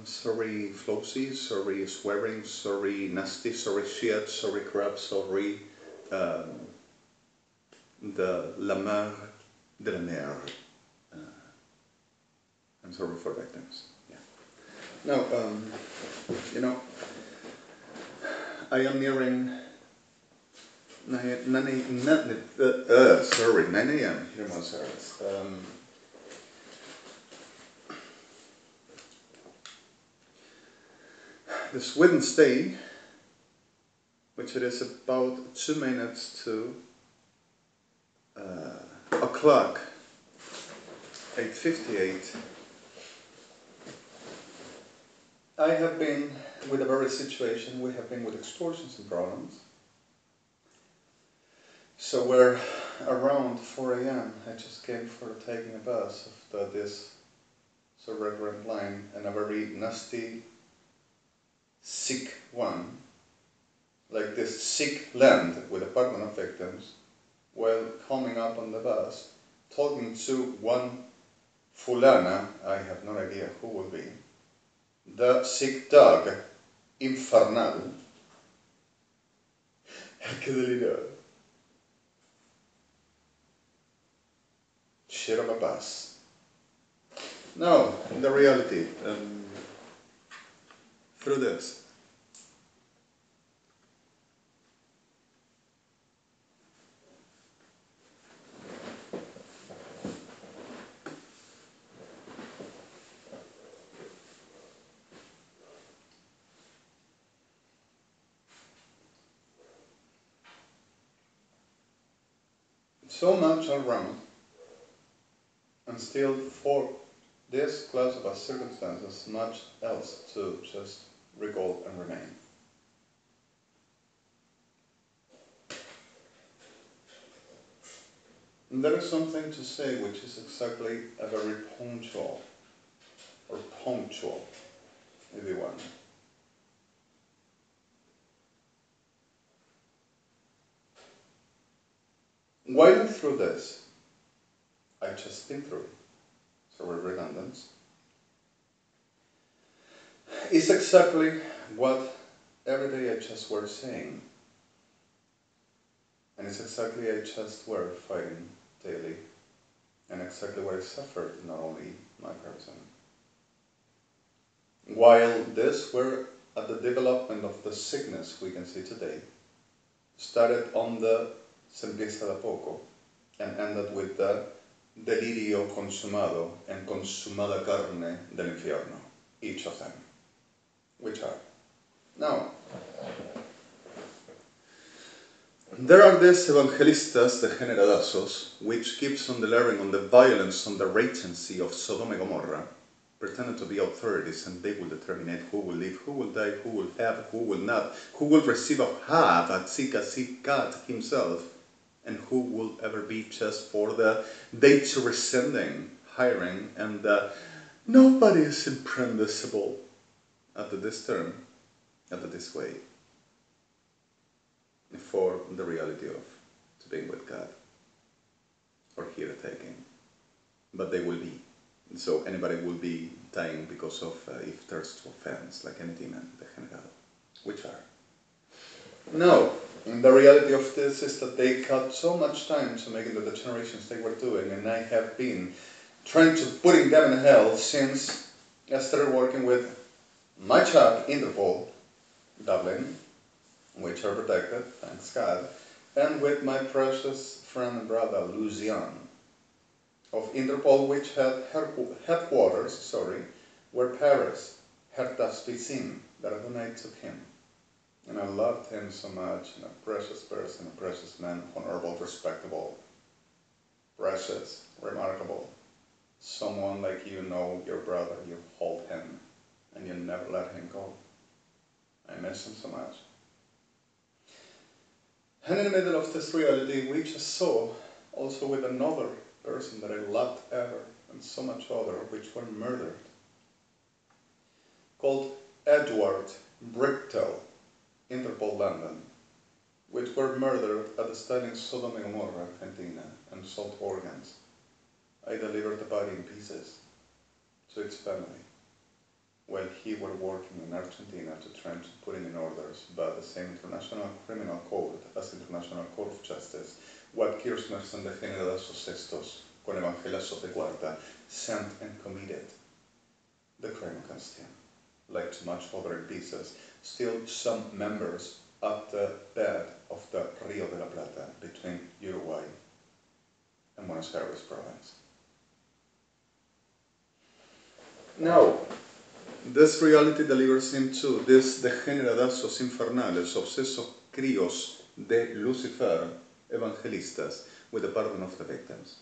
sorry Flossy, sorry swearing, sorry nasty, sorry shit, sorry crap, sorry the la mer de la mer. I'm sorry for victims. Yeah. Now, you know, I am nearing 9 a.m. here in Buenos Aires. This Wednesday, which it is about 2 minutes to o'clock, 8:58, I have been with a very situation, we have been with extortions and problems. So we're around 4 a.m. I just came for taking a bus of this Reverend line, and a very nasty, sick one, like this sick land with apartment of victims, while coming up on the bus, talking to one fulana, I have no idea who will be, the sick dog, infernal. ¡Qué delirio! Shit of a bus. No, the reality, through this. So much around, and still for this class of circumstances, much else to just recall and remain. And there is something to say which is exactly a very punctual, if you want. While through this, I just been through, so we're redundant, is exactly what every day I just were saying, and it's exactly I just were fighting daily, and exactly what I suffered, not only my person. While this were at the development of the sickness we can see today, started on the se empieza de poco, and ended with the delirio consumado and consumada carne del infierno, each of them, which are. Now, there are these evangelistas degeneradazos, which keeps on delivering on the violence, on the ragency of Sodom and Gomorrah, pretending to be authorities, and they will determine who will live, who will die, who will have, who will not, who will receive a have, a tzika God himself, and who will ever be just for the data rescinding, hiring, and nobody is impressible at this term, at this way, for the reality of to being with God, or here taking, but they will be. So anybody will be dying because of if there's to offense, like any demon, degenerado, which are. No, the reality of this is that they cut so much time to making the degenerations they were doing, and I have been trying to putting them in hell since I started working with my job, Interpol, Dublin, which are protected, thanks God, and with my precious friend and brother, Lucian, of Interpol, which had headquarters, were Paris, Hertaspicin, that I donated to him. And I loved him so much, and a precious person, a precious man, honorable, respectable, precious, remarkable. Someone like you know your brother, you hold him, and you never let him go. I miss him so much. And in the middle of this reality, we just saw, also with another person that I loved ever, and so much other, which were murdered, called Edward Bricktel, Interpol London, which were murdered at the stunning Sodom and Gomorrah, Argentina, and sold organs. I delivered the body in pieces to its family. while he were working in Argentina to try to put in orders, but the same International Criminal Court as International Court of Justice, what Kirchner and the Generalasos Estos, con Evangelasos de Cuarta, sent and committed the crime against him. Like too much other pieces, still some members at the bed of the Rio de la Plata between Uruguay and Buenos Aires province. Now, this reality delivers into this degeneradazos infernales, obsesos críos de Lucifer, evangelistas, with the pardon of the victims.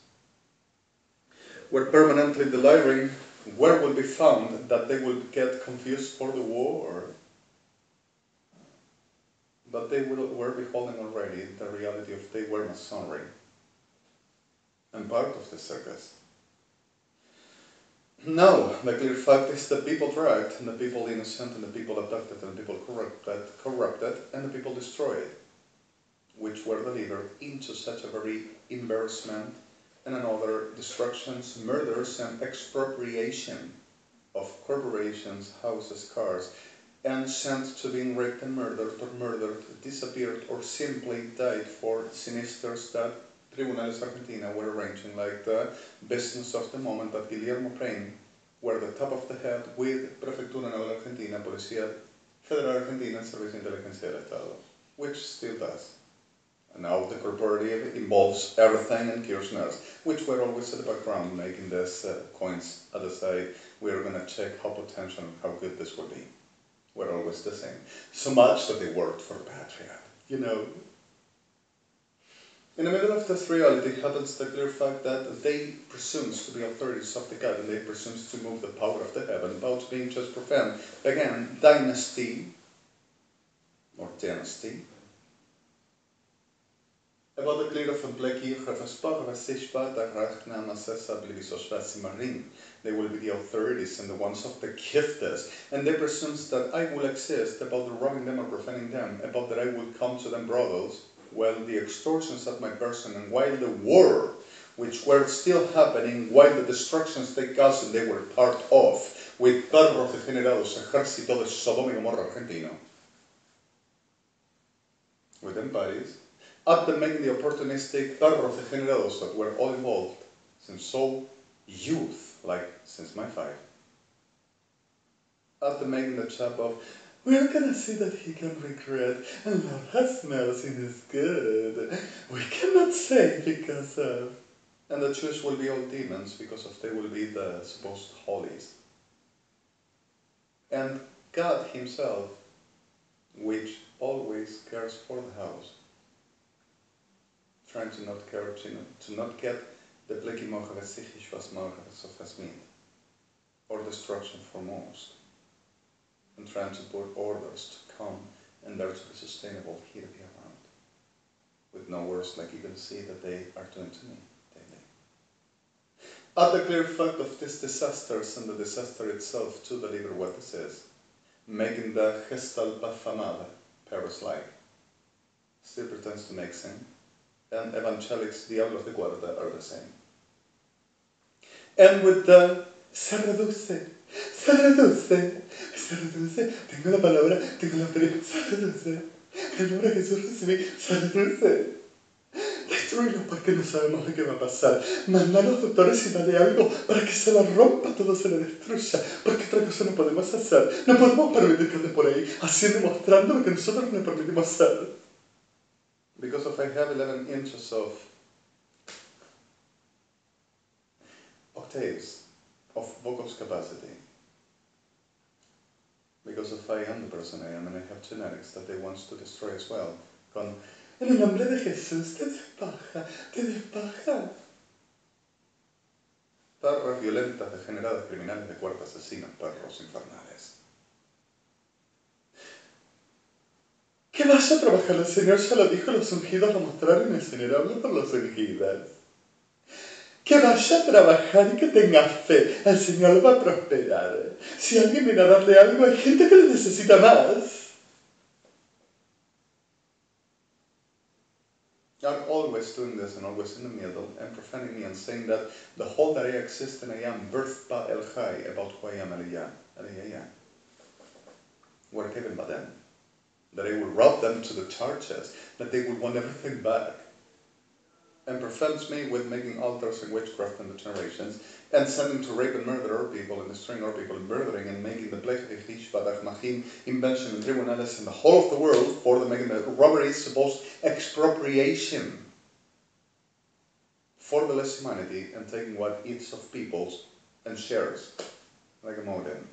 We're permanently delivering where will be found that they will get confused for the war, but they were beholding already the reality of they were Masonry and part of the circus. No, the clear fact is the people dragged, and the people innocent, and the people abducted, and the people corrupted, and the people destroyed, which were delivered into such a very embarrassment and another destructions, murders, and expropriation of corporations, houses, cars, and sent to being raped and murdered, disappeared, or simply died for sinisters that Tribunales Argentina were arranging, like the business of the moment that Guillermo Paine were the top of the head with Prefectura Naval Argentina, Policía Federal Argentina, and Servicio de Inteligencia del Estado, which still does. And now the corporative involves everything and Kirchner's, which were always at the background, making these coins at the side. We are going to check how potential and how good this will be. We're always the same. So much that they worked for the Patriot, you know. In the middle of this reality happens the clear fact that they presumes to be authorities of the God, and they presumes to move the power of the heaven, about being just profound. Again, dynasty, or dynasty, about the clear of a blacky, they will be the authorities and the ones of the gifters, and they presumes that I will exist, about the robbing them or profaning them, about that I will come to them brothels, while the extortions at my person, and while the war, which were still happening, while the destructions they caused and they were part of, with perros degenerados, ejército de Sodoma y Gomorra argentino, with them parties, at the making the opportunistic perros degenerados that were all involved, since so youth, like since my 5, at the making the chap of, we're gonna see that he can regret, and Lord has mercy and is good. We cannot say because of... And the Jews will be all demons because of they will be the supposed holies. And God himself, which always cares for the house, trying to not care, to not get the blicky mochavesikhish was mochavesophasmin, or destruction for most. And trying to put orders to come and there to be sustainable here to be around. With no words like you can see that they are doing to me daily. At the clear fact of these disasters and the disaster itself to deliver what this is, making the gestal bafamada, Paris-like, still pretends to make sin, and evangelics, Diablos de Guarda, are the same. And with the se reduce, tengo la palabra, tengo la palabra, se reduce, el nombre de Jesús recibí, se reduce. Destruirlos porque no sabemos lo que va a pasar. Mandar a los doctores y dale algo para que se la rompa, todo se la destruya, porque otra cosa no podemos hacer. No podemos permitir que ande por ahí haciendo, mostrando lo que nosotros no permitimos hacer. Because if I have 11 inches of octaves of vocal capacity, because if I am the person I am and I have genetics that they want to destroy as well, con en el nombre de Jesús te despaja, te despaja. Perras violentas, degeneradas, criminales de cuerpo, asesinos, perros infernales. Que vaya a trabajar el Señor, ya lo dijo, los ungidos lo mostraron, el Señor habla por los ungidos. Que vaya a trabajar y que tenga fe, el Señor lo va a prosperar. Si alguien viene a darle algo, hay gente que le necesita más. Are always always doing this and always in the middle and profaning me and saying that the whole that I exist and I am birthed by El Jai about who I am Aliyah. Were given by them. That I will rob them to the charges, that they would want everything back. And prevents me with making altars and witchcraft in the generations, and sending to rape and murder our people, and destroying our people, and murdering, and making the plague of Ishvatach, Mahim, invention, and tribunales in the whole of the world, for the making the robbery is supposed expropriation for the less humanity, and taking what eats of peoples and shares, like a modem.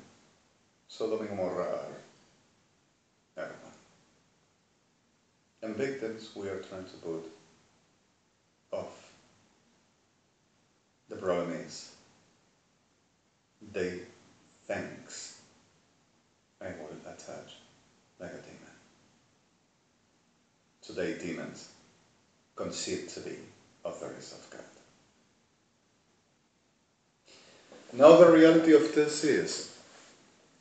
Sodom and Gomorrah are everyone. And victims we are trying to put off. The problem is, they thinks I will attach like a demon. Today demons conceive to be authorities of God. Now the reality of this is,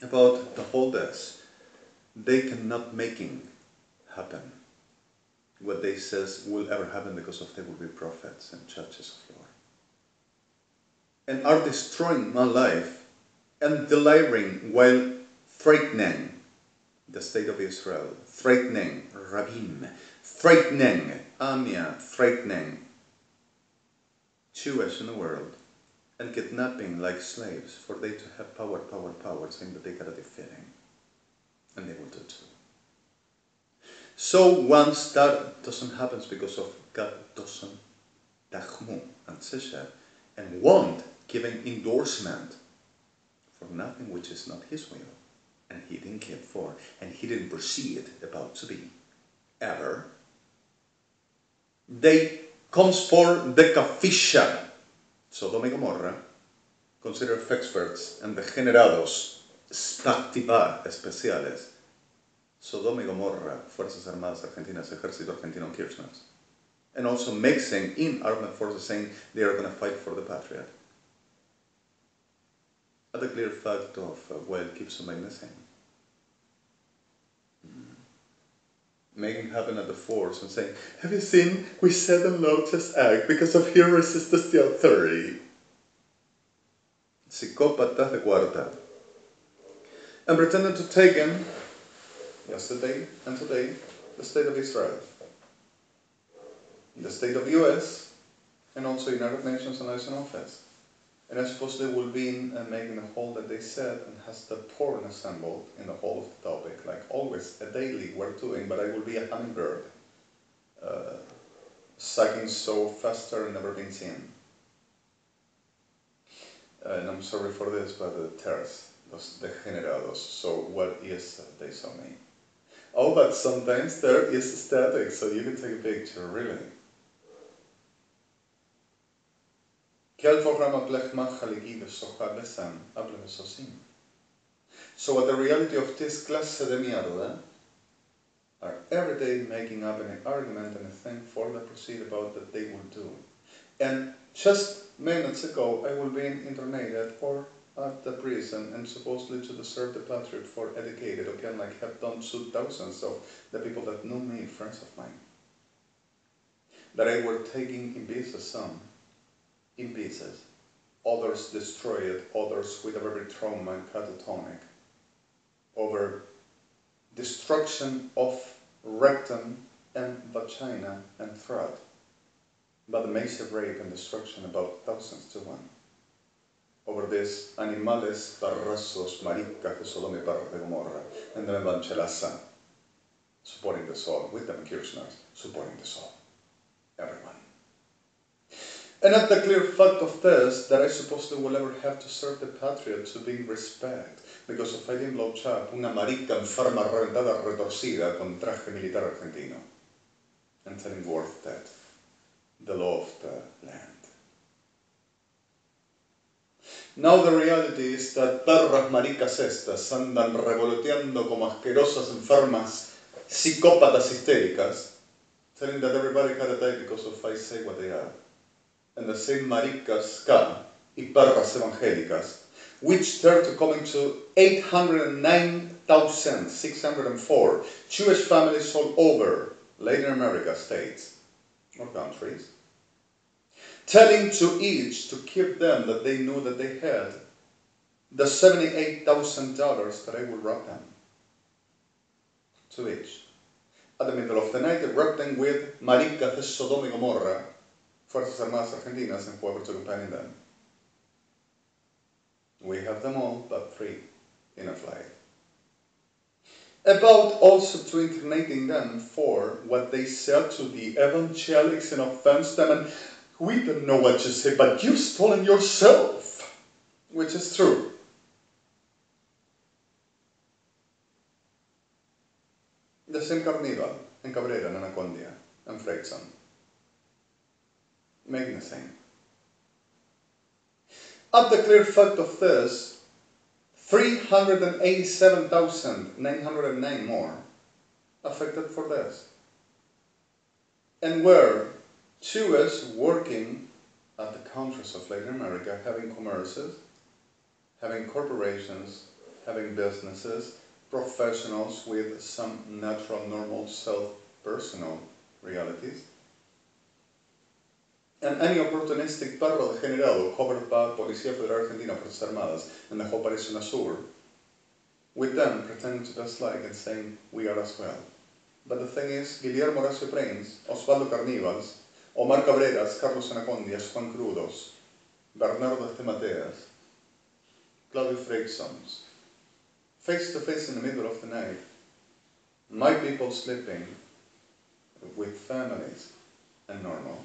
about the whole this, they cannot making happen what they says will ever happen because of they will be prophets and judges of Lord. And are destroying my life and delivering while threatening the state of Israel, threatening Rabim, threatening Amia, threatening Jewish in the world, and kidnapping like slaves for they to have power, saying that they gotta defeat him. And they will do too. So once that doesn't happen because of God doesn't tachmu and tzesher and won't give an endorsement for nothing which is not his will, and he didn't care for, and he didn't proceed about to be, ever, they comes for the kafisha, Sodom y Gomorra, consider experts and degenerados, spactivar especiales, Sodoma y Gomorra, Fuerzas Armadas Argentinas, Ejército Argentino, Kirchners. And also mixing in armed forces saying they are going to fight for the Patriot. At the clear fact of, well, keeps on missing. Making happen at the force and saying, have you seen, we said the Lotus Act because of here resistance the authority. Psicópatas de cuarta. And pretending to take in yesterday and today, the state of Israel, the state of US, and also United Nations and Liaison Office. And I suppose they will be making the whole that they said and has the porn assembled in the whole of the topic, like always, a daily we're doing, but I will be a hummingbird, sucking so faster and never been seen. And I'm sorry for this, but the terrorists, los degenerados, so what is they saw me? Oh, but sometimes there is static, so you can take a picture, really. So what the reality of this clase de mierda are every day making up an argument and a thing for the proceed about that they will do. And just minutes ago I will be internated or at the prison and supposedly to deserve the Patriot for educated, okay, like have done to thousands of the people that know me, friends of mine. That I were taking in pieces some, in pieces, others destroyed, others with a very trauma and catatonic, over destruction of rectum and vagina and throat, but the massive rape and destruction about thousands to one. Over this, animales, barrazos, maricas de Sodoma y de Gomorra, and the Evangelasa, supporting the soul, with them Kirchners, supporting the soul, everyone. And at the clear fact of this, that I suppose they will ever have to serve the Patriot to be in respect, because of I didn't blow chap, una marica enferma reventada retorcida con traje militar argentino, and telling worth that, the law of the land. Now the reality is that perras maricas estas andan revoloteando como asquerosas enfermas, psicópatas histéricas, telling that everybody gotta die because of I say what they are. And the same maricas ka y perras evangélicas, which turn to coming to 809,604 Jewish families all over Latin America states, or countries, telling to each to keep them that they knew that they had the $78,000 that I will rob them. To each. At the middle of the night, they robbed them with maricas de Sodoma y Gomorra, Fuerzas Armadas Argentinas, and whoever to accompany them. We have them all but 3 in a flight. About also to incriminating them for what they said to the evangelics and offense them, and we don't know what you say, but you've stolen yourself, which is true. The same carnival in Cabrera and Anacondia and Freixon, making the same. At the clear fact of this, 387,909 more affected for this. And where 2S working at the countries of Latin America, having commerces, having corporations, having businesses, professionals with some natural, normal, self-personal realities, and any opportunistic perro de general covered by Policía Federal Argentina, Fuerzas Armadas, and the whole Operación Azul, with them pretending to just like and saying, we are as well. But the thing is, Guillermo Horacio Prince, Osvaldo Carnívals, Omar Cabreras, Carlos Anacondias, Juan Crudos, Bernardo Estemateas, Claudio Freixons, face to face in the middle of the night, my people sleeping with families and normal.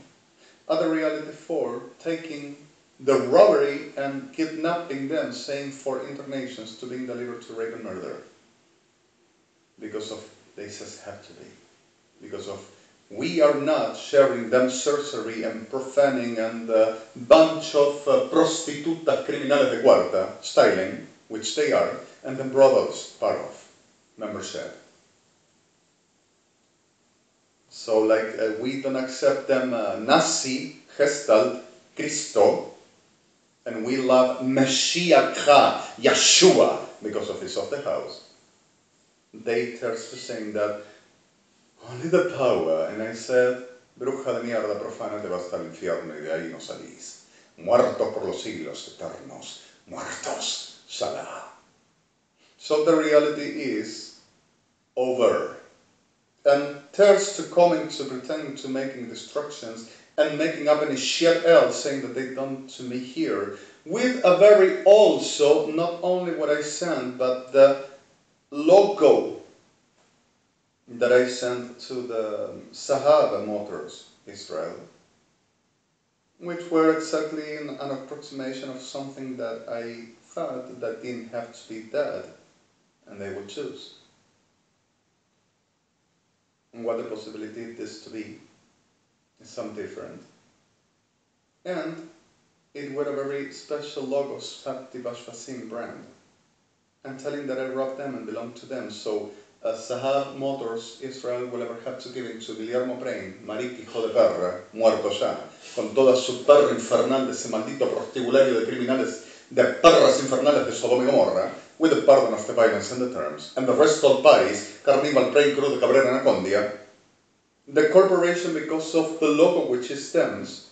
Other reality 4, taking the robbery and kidnapping them, saying for internations to being delivered to rape and murder. Because of, they just have to be. Because of, we are not sharing them sorcery and profaning and a bunch of prostitutas criminales de cuarta, styling, which they are, and then brothels, part of membership. So like we don't accept them Nazi, Gestalt, Cristo, and we love Mashiach, Yeshua, because of this of the house. They thirst to saying that only the power, and I said, bruja de mierda profana, te vas al infierno y de ahí no salís. Muertos por los siglos eternos, muertos, Salah. So the reality is over. And thirst to coming to pretending to making destructions and making up any shit else, saying that they done to me here, with a very also, not only what I sent, but the logo that I sent to the Sahaba Motors, Israel, which were exactly an approximation of something that I thought that didn't have to be that, and they would choose. And what the possibility of this to be is some different. And it were a very special logo, Sabti Bashfasim brand. I'm telling that I robbed them and belong to them, so Sahab Motors Israel will ever have to give it to Guillermo Prince, marica hijo de perra, muerto ya, con toda su perra infernal de ese maldito prostibulario de criminales, de perras infernales de Sodoma y Gomorra, with the pardon of the violence and the terms, and the rest all parties, Carnival, Pray, Cruz de Cabrera, Anacondia, the corporation, because of the logo which it stems,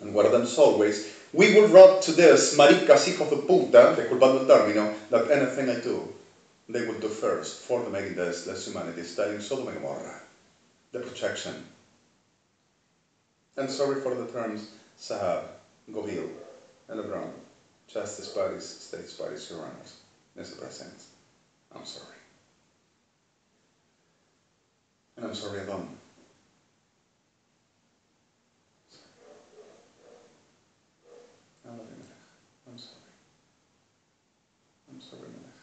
and what are them always, we will rob to this, maricas hijos de puta, disculpando el término, that anything I do, they will do first, for the making this less humanity, studying Sodom and Gomorrah, the protection. And sorry for the terms Sahab, Govil, and LeBron, Justice Parties, States Parties, Your Honors, Mr. President, I'm sorry. And I'm sorry alone. I'm sorry. I'm sorry, Melech.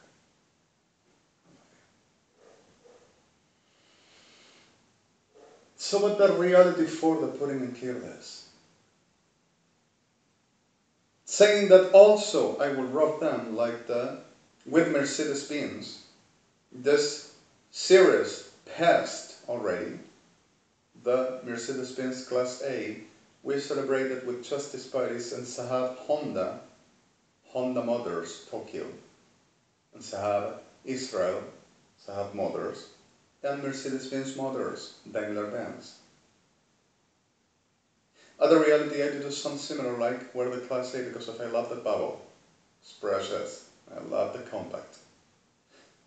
So what the reality for the putting in clear this? Saying that also I will rob them like the, with Mercedes-Benz, this series passed already, the Mercedes-Benz Class A, we celebrated with Justice Parties and Sahab Honda, Honda Motors, Tokyo, and Sahab Israel, Sahab Motors, and Mercedes-Benz Motors, Daimler-Benz. Other reality I do something similar, like where the class A, because I love the bubble. It's precious. I love the compact.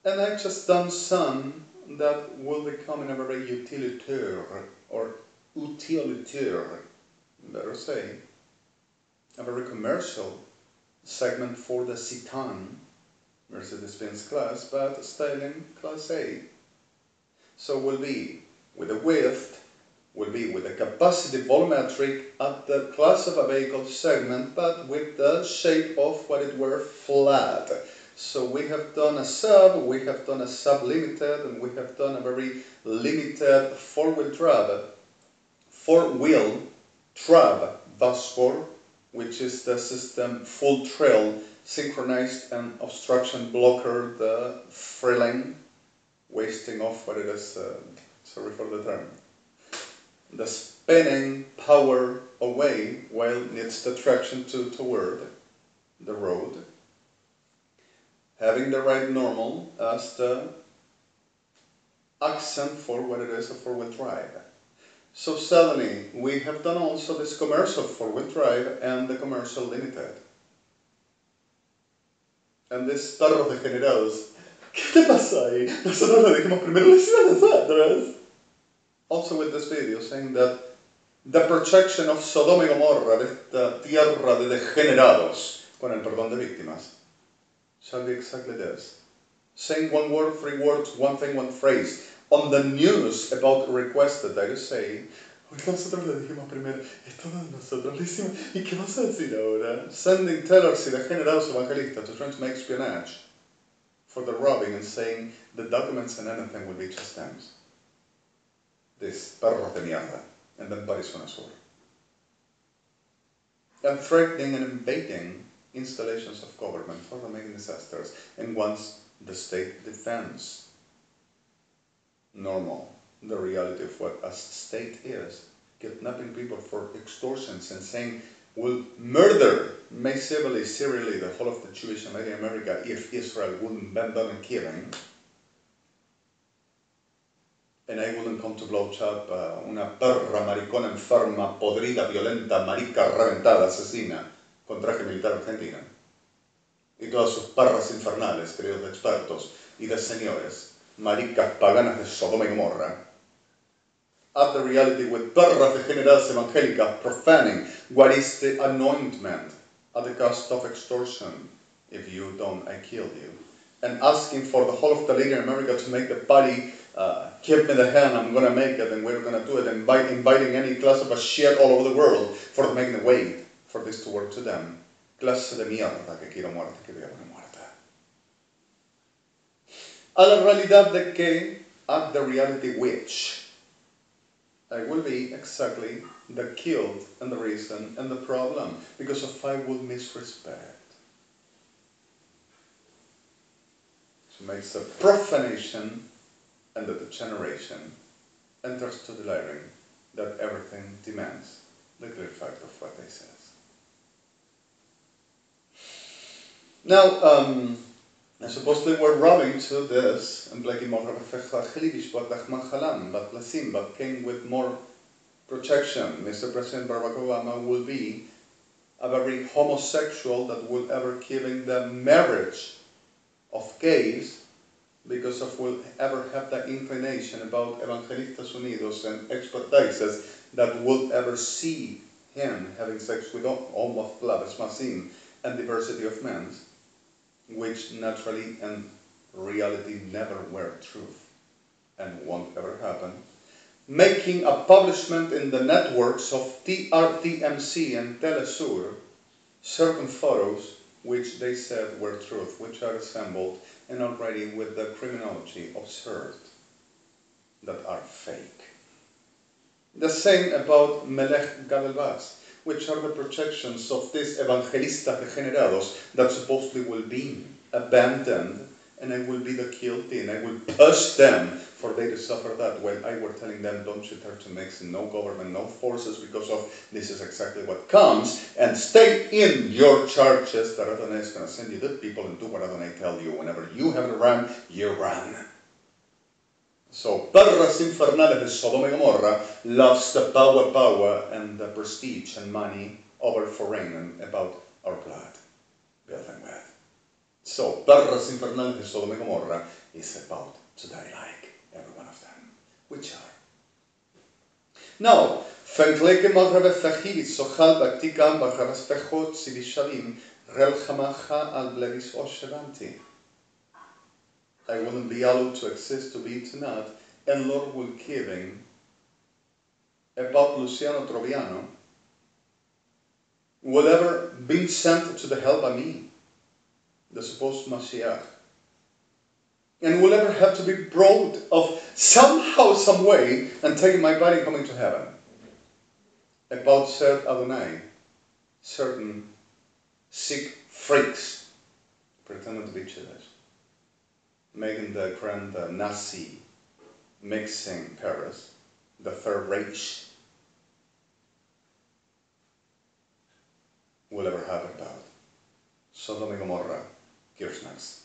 And I've just done some that will become in a very utilitaire, or utilitaire, better say, a very commercial segment for the Citan, Mercedes-Benz class, but styling class A. So will be with a width, will be with a capacity volumetric at the class of a vehicle segment, but with the shape of what it were flat. So we have done a sub, we have done a sub limited, and we have done a very limited four-wheel trab Vasfor, which is the system full trail, synchronized and obstruction blocker, the frilling, wasting off what it is, sorry for the term, the spinning power away while needs the traction toward the road, having the right normal as the accent for what it is, a four-wheel drive. So suddenly we have done also this commercial four-wheel drive and the commercial limited. And this perros degenerados, ¿qué te pasa ahí? Nosotros le dijimos primero lo hicimos nosotros. Also with this video saying that the projection of Sodoma y Gomorra, de esta tierra de degenerados, con el perdón de víctimas, shall be exactly this. Saying one word, three words, one thing, one phrase. On the news about requested, I just say, nosotros le dijimos primero, esto nosotros lo hicimos, ¿y qué vas a decir ahora? Sending tellers y degenerados evangelistas to try to make espionage for the robbing and saying the documents and anything will be just stems. This perros de mierda, and then bodies on a sword. And threatening and invading installations of government for the making disasters, and once the state defends normal, the reality of what a state is, kidnapping people for extortions and saying will murder massively, serially the whole of the Jewish and Latin America if Israel wouldn't bend down and killing. And I wouldn't come to blow up una perra maricona enferma, podrida, violenta, marica, reventada, asesina, con traje militar argentina. Y todas sus perras infernales, queridos expertos y de señores, maricas paganas de Sodoma y Gomorra. At the reality with perras degeneradas evangélicas profaning what is the anointment at the cost of extortion. If you don't, I kill you. And asking for the whole of the Latin America to make the party, give me the hand, I'm going to make it, and we're going to do it, and inviting any class of a shit all over the world for making a way for this to work to them. Clase de mierda que quiero muerte, que viva muerta. A la realidad de que, at the reality which, I will be exactly the killed and the reason and the problem, because if I will misrespect. It makes a profanation and the degeneration enters to delirium that everything demands the clear fact of what they says. Now, I suppose they were robbing to this, and like but came with more projection. Mr. President Barack Obama will be a very homosexual that will ever killing the marriage of gays, because of will ever have that inclination about Evangelistas Unidos and expertises that will ever see him having sex with all of Claves Masin and diversity of men, which naturally and reality never were truth and won't ever happen. Making a publishment in the networks of TRTMC and Telesur certain photos which they said were truth, which are assembled and already with the criminology observed that are fake. The same about Melech Gadelbas, which are the projections of these evangelistas degenerados that supposedly will be abandoned, and I will be the guilty, and I will push them for they to suffer that, when I were telling them, don't you dare to mix no government, no forces, because of this is exactly what comes, and stay in your churches, that Adonai is going to send you the people and do what Adonai tell you. Whenever you have to run, you run. So, perras infernales de Sodoma y Gomorrah loves the power, and the prestige and money over foreign and about our blood. Build them with. So, perras infernales de Sodoma y Gomorrah is about to die like every one of them, which are. Now, Fenkleke Maghrebe Fahid, Sohal Baktikam, Bakharas Pechot, Sivishalim, Rel Hamaha al Blevis Oshevanti. I wouldn't be allowed to exist to be tonight, and Lord will giving about Luciano Troviano will ever be sent to the hell by me, the supposed Mashiach, and will ever have to be brought of somehow, some way, and taking my body and coming to heaven. About said Adonai, certain sick freaks pretending to be Jewish, making the grand Nazi mixing Paris, the Third Reich, will ever have about Sodom and Gomorrah, Kirchner's.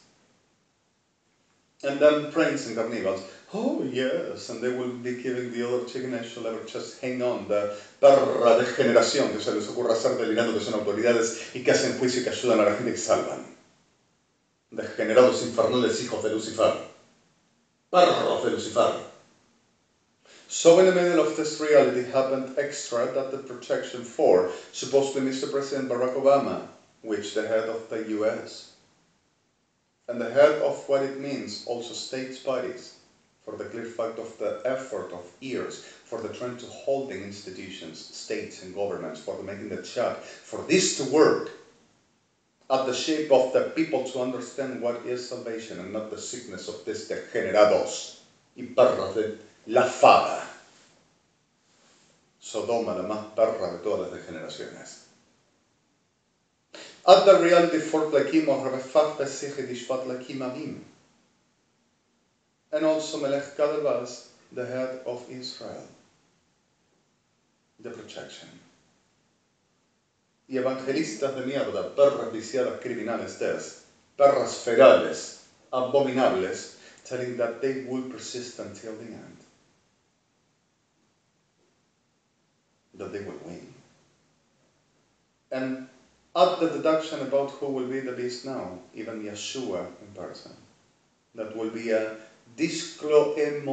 And then pranks and carnivals, oh yes, and they will be giving the other chicken egg shall ever just hang on, the perra de generación que se les ocurra hacer delirando que son autoridades y que hacen juicio y que ayudan a la gente que salvan. Degenerados infernales hijos de Lucifer. Perros de Lucifer. So in the middle of this reality happened extra that the protection for supposedly Mr. President Barack Obama, which the head of the US, and the head of what it means also states bodies, for the clear fact of the effort of years, for the trying to holding institutions, states and governments, for the making the job, for this to work at the shape of the people to understand what is salvation and not the sickness of these degenerados y perros de la fada. Sodoma, la más perra de todas las degeneraciones. At the reality for Lakim or Refach Pesich Dishvat Lakim Avim. And also Melech Kadavas, the head of Israel. The protection. Y evangelistas de mierda, perras viciadas criminales perras ferales, abominables, telling that they will persist until the end. That they will win. And at the deduction about who will be the beast now, even Yeshua in person, that will be a dischleviate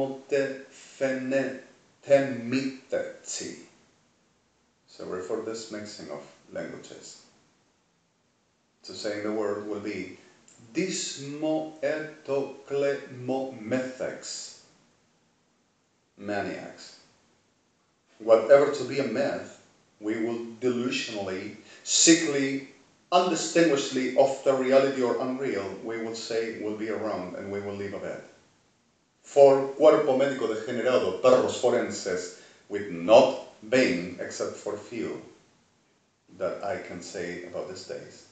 fenetemiteti. So refer this mixing of languages. To saying the word will be dismoetoklemomethex, maniacs. Whatever to be a myth, we will delusionally, sickly, undistinguishedly of the reality or unreal, we will say will be around and we will leave of it. For cuerpo médico degenerado, perros forenses, with not being except for few that I can say about these days.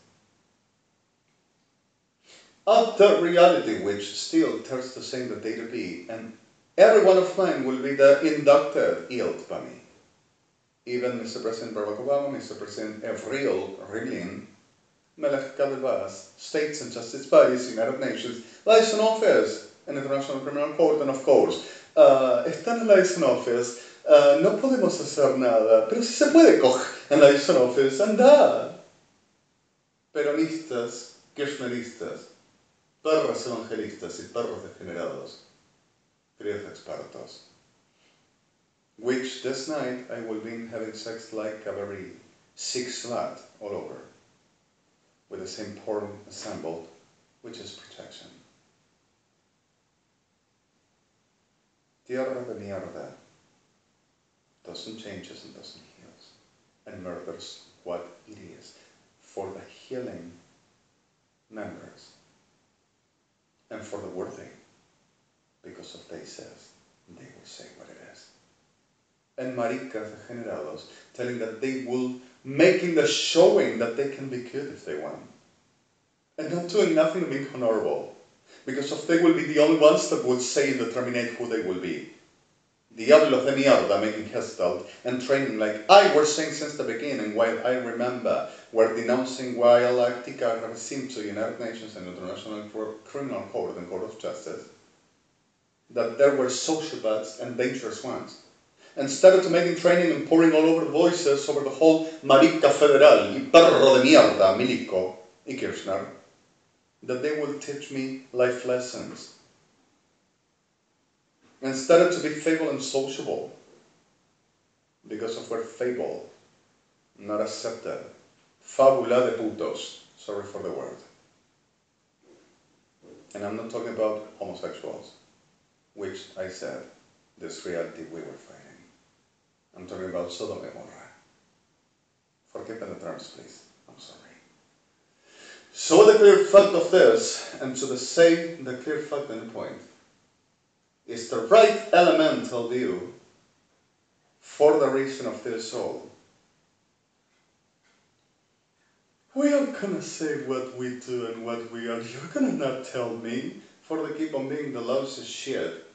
Of the reality which still tells the same that they to be, and every one of mine will be the inducted yield by me. Even Mr. President Barack Obama, Mr. President Avril Rilin, Melech Kadavas, states and justice bodies, United Nations, liaison office, and International Criminal Court, and of course, están en la liaison office, no podemos hacer nada, pero si se puede coger en la liaison office, anda. Peronistas, kirchneristas, perros evangelistas y perros degenerados, griegos expertos. Which this night I will be having sex like a very sick slut all over, with the same porn assembled, which is protection. Tierra de mierda doesn't changes and doesn't heals, and murders what it is for the healing members and for the worthy, because of they says, they will say what it is. And maricas degenerados, telling that they will, making the showing that they can be good if they want. And not doing nothing to be honorable. Because of they will be the only ones that will say and determine who they will be. Diablos de mierda, making hairstyle and training like I was saying since the beginning, while I remember we're denouncing while Arctica received to United Nations and International Criminal Court and Court of Justice. that there were sociopaths and dangerous ones, and started to making training and pouring all over the voices over the whole marica federal, y perro de mierda, Milico, y Kirchner, that they will teach me life lessons. And started to be fable and sociable, because of word fable, not accepted. Fabula de putos, sorry for the word. And I'm not talking about homosexuals, which I said, this reality we were fighting. I'm talking about Sodom and Gomorrah. Forgive the terms, please. I'm sorry. So the clear fact of this, and to say the clear fact and the point, is the right elemental view for the reason of their soul. We are gonna say what we do and what we are. You're gonna not tell me, for they keep on being the lousy shit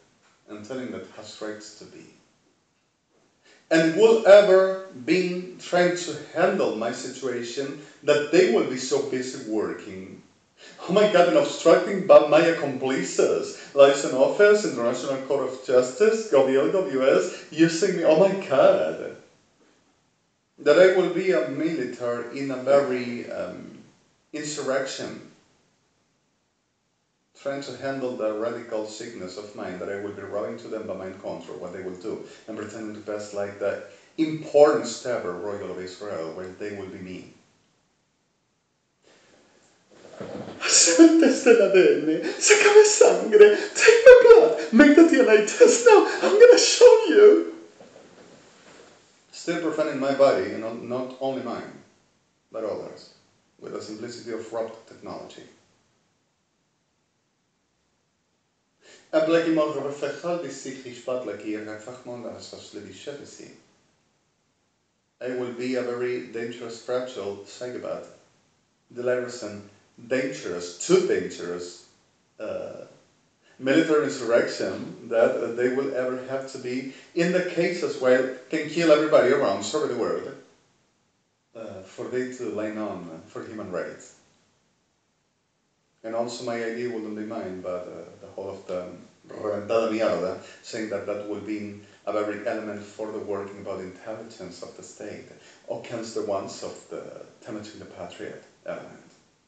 and telling that has rights to be. And will ever be trying to handle my situation that they will be so busy working. Oh my God, and obstructing by my accomplices, license office, International Court of Justice, GABRIEL, WS, using me, oh my God. That I will be a military in a very insurrection, trying to handle the radical sickness of mine, that I will be rowing to them by mind control, what they will do, and pretending to pass like the important stepper royal of Israel, where they will be me. Haceme el test del ADN, sácame sangre, take my blood, make the DNA test now, I'm gonna show you. Still profaning my body, and not only mine, but others, with the simplicity of robbed technology. I will be a very dangerous, fragile psychopath, delirious and dangerous, too dangerous military insurrection that they will ever have to be in the cases where can kill everybody around, sorry the word, for they to line on for human rights. And also my idea wouldn't be mine, but the whole of the reventada mierda, saying that that will be a very element for the working about intelligence of the state, against the ones of the damaging the patriot element.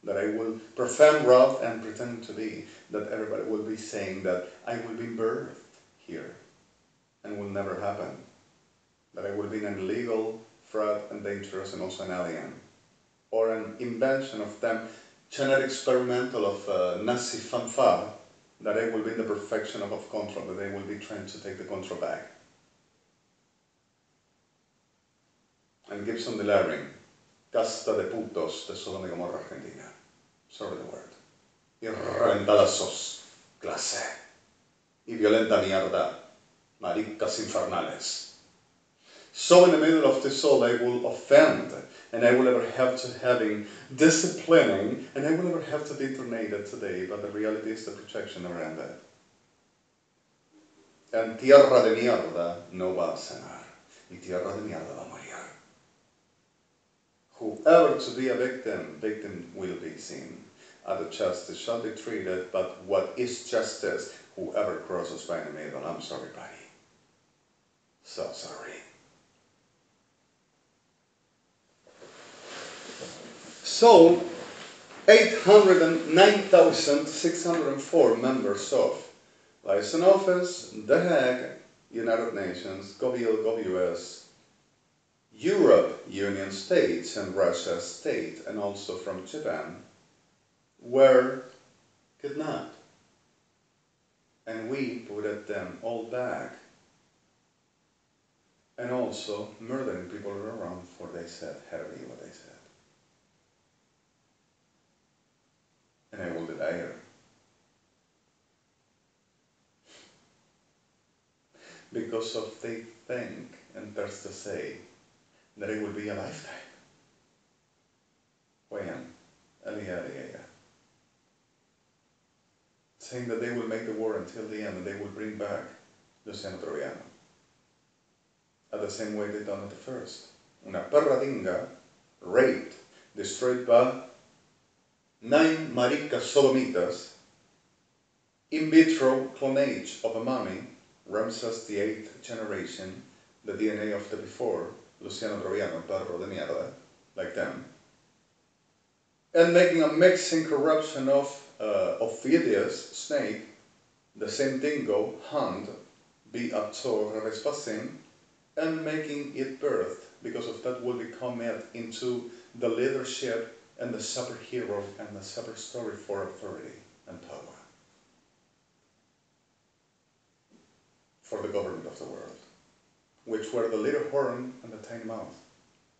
That I will profane, rob, and pretend to be, that everybody will be saying that I will be birthed here, and will never happen. That I will be an illegal, fraud, and dangerous, and also an alien. Or an invention of them, genetic experimental of Nazi fanfare, that I will be in the perfection of control, that they will be trying to take the control back. And Gibson Delaring, Casta de putos de Sodoma y Gomorra, Argentina. Sorry the word. Y reventadazos, clase. Y violenta mierda, maricas infernales. So in the middle of this all, I will offend, and I will ever have to having disciplining, and I will ever have to be internated today, but the reality is the projection around that. And tierra de mierda no va a sanar, y tierra de mierda va a morir. Whoever to be a victim will be seen. Other justice shall be treated, but what is justice? Whoever crosses by the middle, I'm sorry, buddy. So sorry. So, 809,604 members of Liaison Office, The Hague, United Nations, GOBIL, GOBUS, Europe, Union States, and Russia State, and also from Japan, were kidnapped. And we put them all back. And also murdering people around, for they said, had to be what they said. And I will deny her. Because of they think, and there's to say, that it will be a lifetime. When? Saying that they will make the war until the end and they will bring back Luciano Troviano. At the same way they done at the first. Una perra dinga, raped, destroyed by 9 maricas sodomitas, in vitro clonage of a mummy, Ramses the 8th generation, the DNA of the before, Luciano Troviano, perro de mierda, like them, and making a mixing corruption of Ophidius, snake, the same dingo, hand, be absorbed, respasim, and making it birth, because of that will become it into the leadership and the superhero and the super story for authority and power for the government of the world, which were the little horn and the tiny mouth,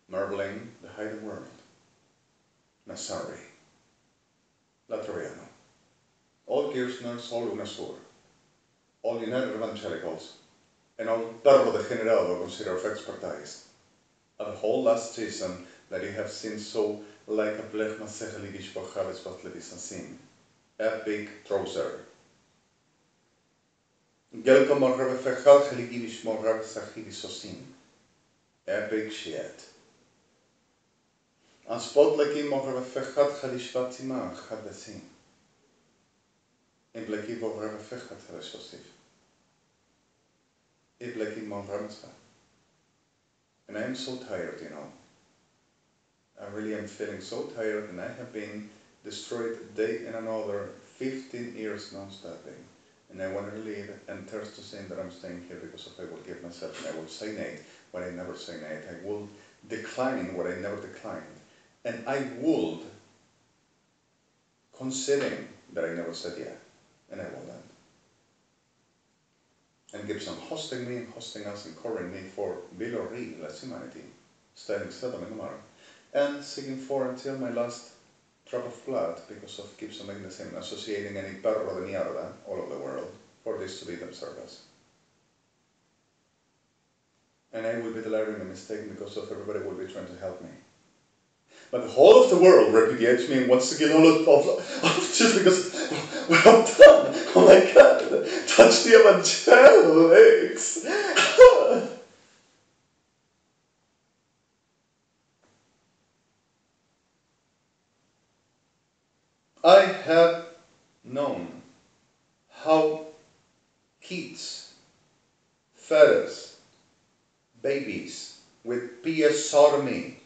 marbling the hidden world, Nasari, Latroviano, all Kirchners, all UNASUR, all United Evangelicals, and all perro degenerado consider of expertise. A whole last season that you have seen so like a blech masecheligish bochaves batlevisasim, epic trouser. Gel gomorra befechal cheligivish morra sachivisosim, epic shit. An spot like in morra befechal chelishvatima chadesim, in bleki morra befechal chelishosif. In bleki morra mitzvah. And I am so tired, you know. I really am feeling so tired, and I have been destroyed day and another 15 years non-stopping. And I want to leave and thirst to sin that I'm staying here because of I will give myself and I will say nay when I never say nay. I will decline what I never declined. And I would, considering that I never said yeah, and I will not. And Gibson hosting me and hosting us and covering me for Bilori, less humanity, studying Sodom and Gomorrah, and seeking for until my last drop of blood because of Gibson making the same, associating any perro de mierda all over the world for this to be their service. And I will be delivering a mistake because of everybody will be trying to help me. But the whole of the world repudiates me and wants to get all of just because what I've done. Oh my God, touch the evangelics. I have known how kids, fetus, babies with PS sodomy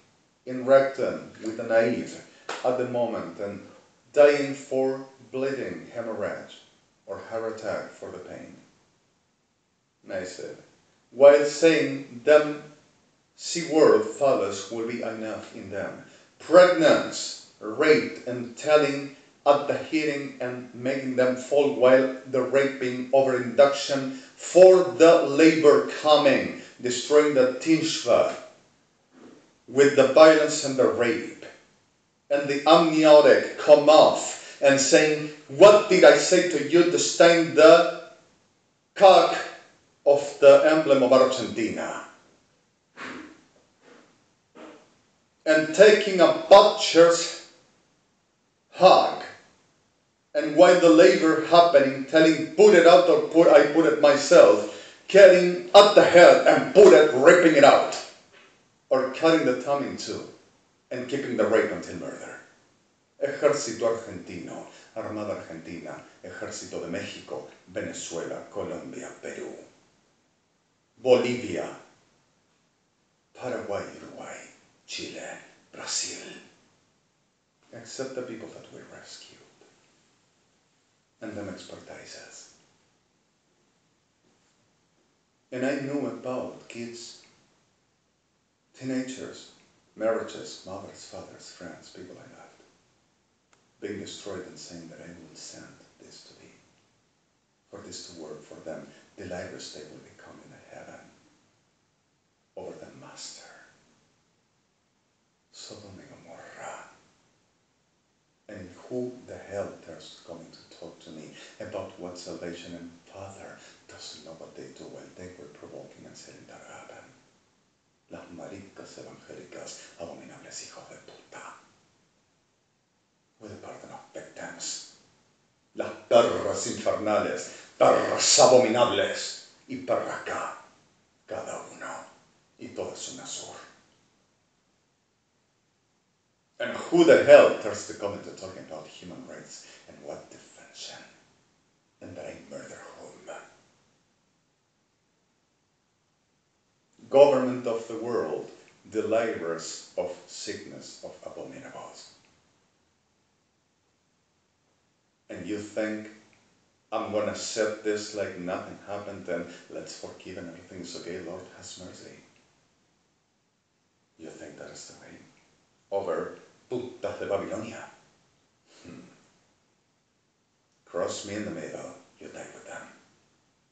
in rectum with a naive at the moment and dying for bleeding, hemorrhage, or heart attack for the pain. And I said, while saying them C-word phallus will be enough in them, pregnant, raped, and telling at the hearing and making them fall while the raping over induction for the labor coming, destroying the tinshva with the violence and the rape, and the amniotic come off, and saying, what did I say to you to stain the cock of the emblem of Argentina? And taking a butcher's hog, and while the labor happening, telling, put it out or I put it myself, getting at the head and put it, ripping it out, or cutting the tongue in two, and keeping the rape until murder. Ejército Argentino, Armada Argentina, Ejército de México, Venezuela, Colombia, Perú, Bolivia, Paraguay, Uruguay, Chile, Brazil, except the people that we rescued, and them expertises. And I knew about kids, teenagers, marriages, mothers, fathers, friends, people I loved, being destroyed and saying that I will send this to be, for this to work for them. The lives they will become in the heaven over the master. Sodom and Gomorrah. And who the hell dares coming to talk to me about what salvation and Father doesn't know what they do while they were provoking and selling their heaven. Las maricas evangélicas, abominables hijos de puta. With a pardon of victims. Las perras infernales, perras abominables y perraca, cada uno y todas una sur. And who the hell dares to come into talking about human rights and what defension and the the laborers of sickness of abominables. And you think, I'm going to set this like nothing happened and let's forgive and everything's okay, Lord has mercy. You think that is the way? Over putas de Babilonia. Cross me in the middle, you die with them.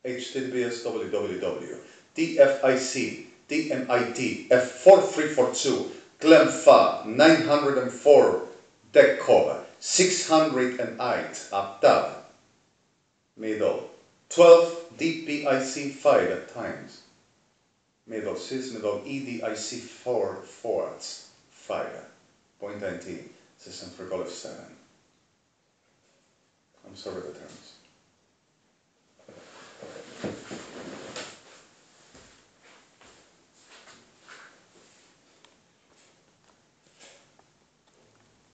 HTTPS www. TFIC, TMIT, F4342, Clemfa, 904, Dekova, 608, Abtab, middle, 12, DPIC5 at times, middle, cis, middle, EDIC4, forwards, 5, point 19, system for golf 7. I'm sorry the terms.